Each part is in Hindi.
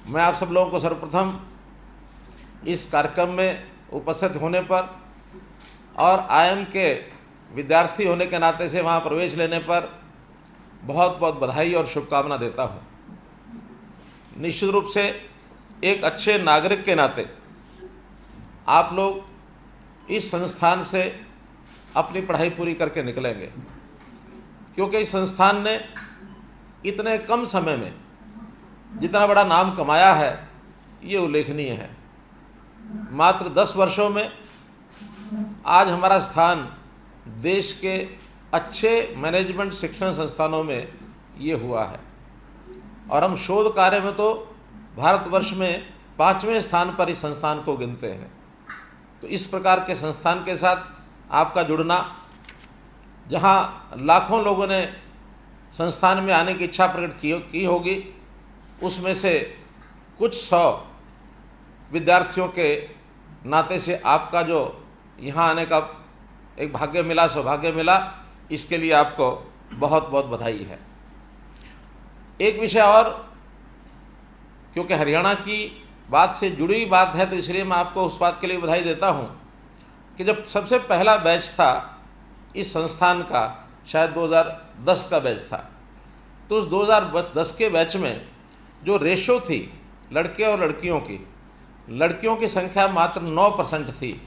मैं आप सब लोगों को सर्वप्रथम इस कार्यक्रम में उपस्थित होने पर और आईआईएम के विद्यार्थी होने के नाते से वहाँ प्रवेश लेने पर बहुत बहुत बधाई और शुभकामना देता हूँ। निश्चित रूप से एक अच्छे नागरिक के नाते आप लोग इस संस्थान से अपनी पढ़ाई पूरी करके निकलेंगे, क्योंकि इस संस्थान ने इतने कम समय में जितना बड़ा नाम कमाया है ये उल्लेखनीय है। मात्र 10 वर्षों में आज हमारा स्थान देश के अच्छे मैनेजमेंट शिक्षण संस्थानों में ये हुआ है और हम शोध कार्य में तो भारतवर्ष में 5वें स्थान पर इस संस्थान को गिनते हैं। तो इस प्रकार के संस्थान के साथ आपका जुड़ना, जहाँ लाखों लोगों ने संस्थान में आने की इच्छा प्रकट की होगी, उसमें से कुछ 100 विद्यार्थियों के नाते से आपका जो यहाँ आने का एक भाग्य मिला, सौभाग्य मिला, इसके लिए आपको बहुत बहुत बधाई है। एक विषय और, क्योंकि हरियाणा की बात से जुड़ी हुई बात है तो इसलिए मैं आपको उस बात के लिए बधाई देता हूँ कि जब सबसे पहला बैच था इस संस्थान का, शायद 2010 का बैच था, तो उस 2010 के बैच में जो रेशो थी लड़के और लड़कियों की संख्या मात्र 9% थी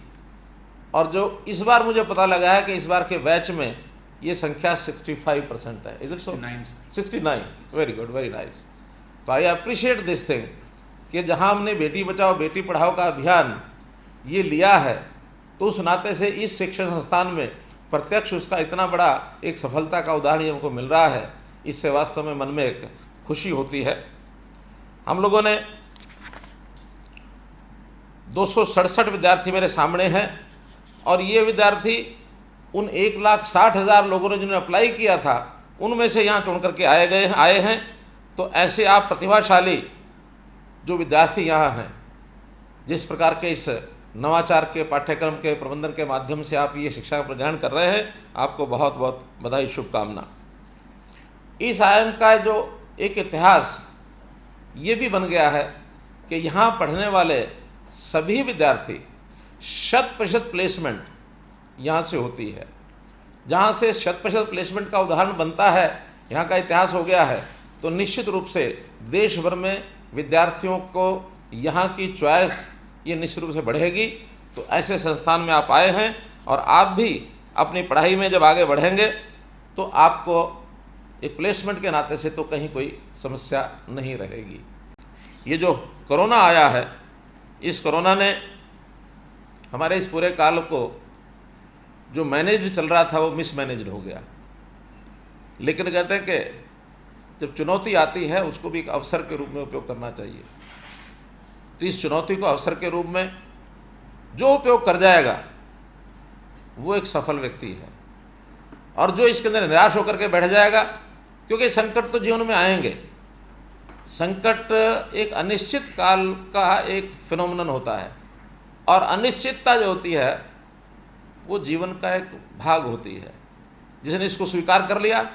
और जो इस बार मुझे पता लगा है कि इस बार के बैच में ये संख्या 65% है। Is it so? 69। Very good, very nice. तो आई अप्रिशिएट दिस थिंग कि जहाँ हमने बेटी बचाओ बेटी पढ़ाओ का अभियान ये लिया है, तो उस नाते से इस शिक्षण संस्थान में प्रत्यक्ष उसका इतना बड़ा एक सफलता का उदाहरण हमको मिल रहा है, इससे वास्तव में मन में एक खुशी होती है। हम लोगों ने 267 विद्यार्थी मेरे सामने हैं और ये विद्यार्थी उन 1,60,000 लोगों ने जिन्होंने अप्लाई किया था उनमें से यहाँ चुन करके आए हैं। तो ऐसे आप प्रतिभाशाली जो विद्यार्थी यहाँ हैं, जिस प्रकार के इस नवाचार के पाठ्यक्रम के प्रबंधन के माध्यम से आप ये शिक्षा का ग्रहण कर रहे हैं, आपको बहुत बहुत बधाई, शुभकामना। इस आईआईएम का जो एक इतिहास ये भी बन गया है कि यहाँ पढ़ने वाले सभी विद्यार्थी 100% प्लेसमेंट यहाँ से होती है। जहाँ से 100% प्लेसमेंट का उदाहरण बनता है, यहाँ का इतिहास हो गया है, तो निश्चित रूप से देश भर में विद्यार्थियों को यहाँ की चॉइस ये निश्चित रूप से बढ़ेगी। तो ऐसे संस्थान में आप आए हैं और आप भी अपनी पढ़ाई में जब आगे बढ़ेंगे तो आपको एक प्लेसमेंट के नाते से तो कहीं कोई समस्या नहीं रहेगी। ये जो कोरोना आया है, इस कोरोना ने हमारे इस पूरे काल को जो मैनेज चल रहा था वो मिसमैनेज हो गया। लेकिन कहते हैं कि जब चुनौती आती है उसको भी एक अवसर के रूप में उपयोग करना चाहिए। तो इस चुनौती को अवसर के रूप में जो उपयोग कर जाएगा वो एक सफल व्यक्ति है, और जो इसके अंदर निराश होकर के बैठ जाएगा, क्योंकि संकट तो जीवन में आएंगे। संकट एक अनिश्चित काल का एक फिनोमिनन होता है और अनिश्चितता जो होती है वो जीवन का एक भाग होती है। जिसने इसको स्वीकार कर लिया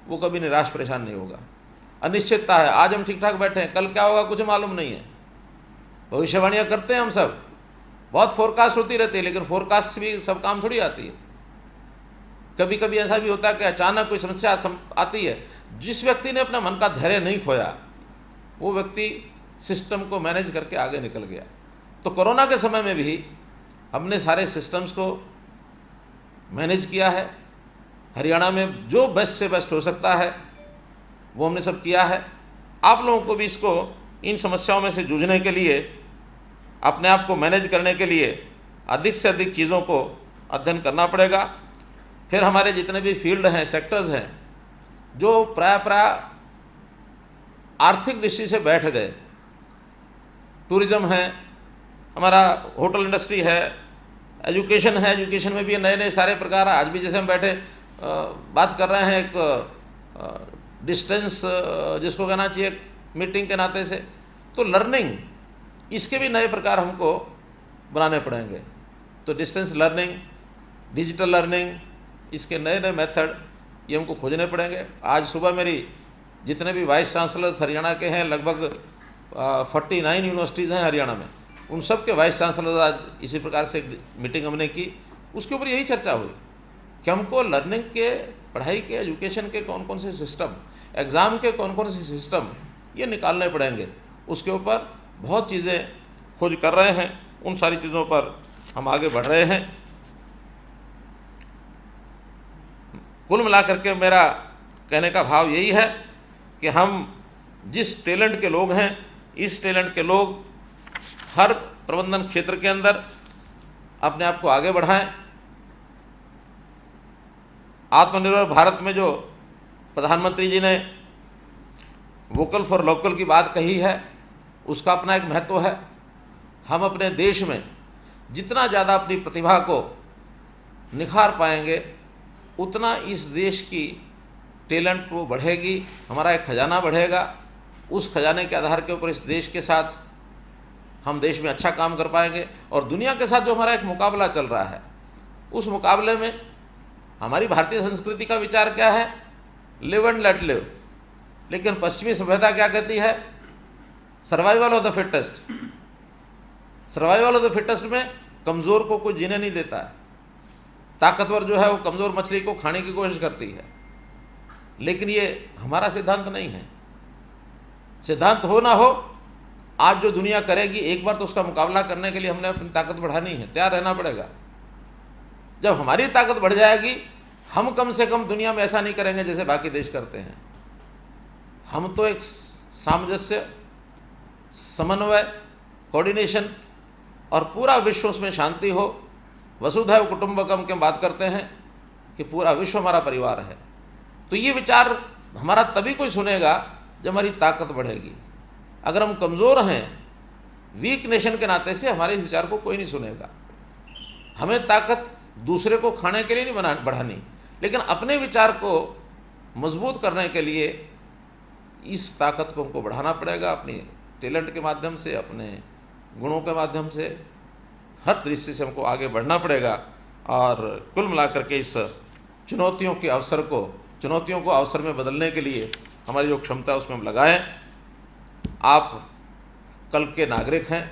वो कभी निराश परेशान नहीं होगा। अनिश्चितता है, आज हम ठीक ठाक बैठे हैं, कल क्या होगा कुछ मालूम नहीं है। भविष्यवाणियाँ करते हैं हम सब, बहुत फोरकास्ट होती रहती है, लेकिन फोरकास्ट से भी सब काम थोड़ी आती है। कभी कभी ऐसा भी होता है कि अचानक कोई समस्या आती है। जिस व्यक्ति ने अपना मन का धैर्य नहीं खोया वो व्यक्ति सिस्टम को मैनेज करके आगे निकल गया। तो कोरोना के समय में भी हमने सारे सिस्टम्स को मैनेज किया है। हरियाणा में जो बेस्ट से बेस्ट हो सकता है वो हमने सब किया है। आप लोगों को भी इसको, इन समस्याओं में से जूझने के लिए, अपने आप को मैनेज करने के लिए अधिक से अधिक चीज़ों को अध्ययन करना पड़ेगा। फिर हमारे जितने भी फील्ड हैं, सेक्टर्स हैं, जो प्राय आर्थिक दृष्टि से बैठ गए, टूरिज़्म है, हमारा होटल इंडस्ट्री है, एजुकेशन है, एजुकेशन में भी नए नए सारे प्रकार। आज भी जैसे हम बैठे बात कर रहे हैं एक डिस्टेंस जिसको कहना चाहिए मीटिंग के नाते से, तो लर्निंग, इसके भी नए प्रकार हमको बनाने पड़ेंगे। तो डिस्टेंस लर्निंग, डिजिटल लर्निंग, इसके नए नए मेथड ये हमको खोजने पड़ेंगे। आज सुबह मेरी जितने भी वाइस चांसलर्स हरियाणा के हैं, लगभग 49 यूनिवर्सिटीज़ हैं हरियाणा में, उन सब के वाइस चांसलर आज इसी प्रकार से एक मीटिंग हमने की। उसके ऊपर यही चर्चा हुई कि हमको लर्निंग के, पढ़ाई के, एजुकेशन के कौन कौन से सिस्टम, एग्ज़ाम के कौन कौन से सिस्टम ये निकालने पड़ेंगे। उसके ऊपर बहुत चीज़ें खोज कर रहे हैं, उन सारी चीज़ों पर हम आगे बढ़ रहे हैं। कुल मिलाकर के मेरा कहने का भाव यही है कि हम जिस टैलेंट के लोग हैं, इस टैलेंट के लोग हर प्रबंधन क्षेत्र के अंदर अपने आप को आगे बढ़ाएं। आत्मनिर्भर भारत में जो प्रधानमंत्री जी ने वोकल फॉर लोकल की बात कही है, उसका अपना एक महत्व है। हम अपने देश में जितना ज़्यादा अपनी प्रतिभा को निखार पाएंगे, उतना इस देश की टैलेंट वो बढ़ेगी, हमारा एक खजाना बढ़ेगा। उस खजाने के आधार के ऊपर इस देश के साथ हम देश में अच्छा काम कर पाएंगे। और दुनिया के साथ जो हमारा एक मुकाबला चल रहा है, उस मुकाबले में हमारी भारतीय संस्कृति का विचार क्या है? Live and let live. लेकिन पश्चिमी सभ्यता क्या कहती है? Survival of the fittest. Survival of the fittest में कमज़ोर को कोई जीने नहीं देता है। ताकतवर जो है वो कमज़ोर मछली को खाने की कोशिश करती है। लेकिन ये हमारा सिद्धांत नहीं है। सिद्धांत हो ना हो, आज जो दुनिया करेगी, एक बार तो उसका मुकाबला करने के लिए हमने अपनी ताकत बढ़ानी है, तैयार रहना पड़ेगा। जब हमारी ताकत बढ़ जाएगी, हम कम से कम दुनिया में ऐसा नहीं करेंगे जैसे बाकी देश करते हैं। हम तो एक सामंजस्य, समन्वय, कोऑर्डिनेशन और पूरा विश्व उसमें शांति हो, वसुधैव कुटुंबकम की बात करते हैं कि पूरा विश्व हमारा परिवार है। तो ये विचार हमारा तभी कोई सुनेगा जब हमारी ताकत बढ़ेगी। अगर हम कमज़ोर हैं, वीक नेशन के नाते से हमारे विचार को कोई नहीं सुनेगा। हमें ताकत दूसरे को खाने के लिए नहीं बढ़ानी, लेकिन अपने विचार को मजबूत करने के लिए इस ताकत को हमको बढ़ाना पड़ेगा। अपनी टैलेंट के माध्यम से, अपने गुणों के माध्यम से, हर दृष्टि से हमको आगे बढ़ना पड़ेगा। और कुल मिलाकर के इस चुनौतियों को अवसर में बदलने के लिए हमारी जो क्षमता है उसमें हम लगाएं। आप कल के नागरिक हैं,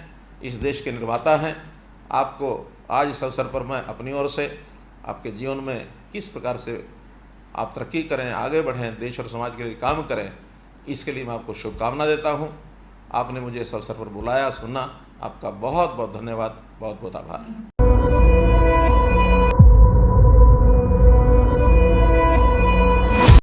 इस देश के निर्माता हैं। आपको आज इस अवसर पर मैं अपनी ओर से आपके जीवन में किस प्रकार से आप तरक्की करें, आगे बढ़ें, देश और समाज के लिए काम करें, इसके लिए मैं आपको शुभकामना देता हूं। आपने मुझे इस अवसर पर बुलाया, सुना, आपका बहुत बहुत धन्यवाद, बहुत बहुत आभार।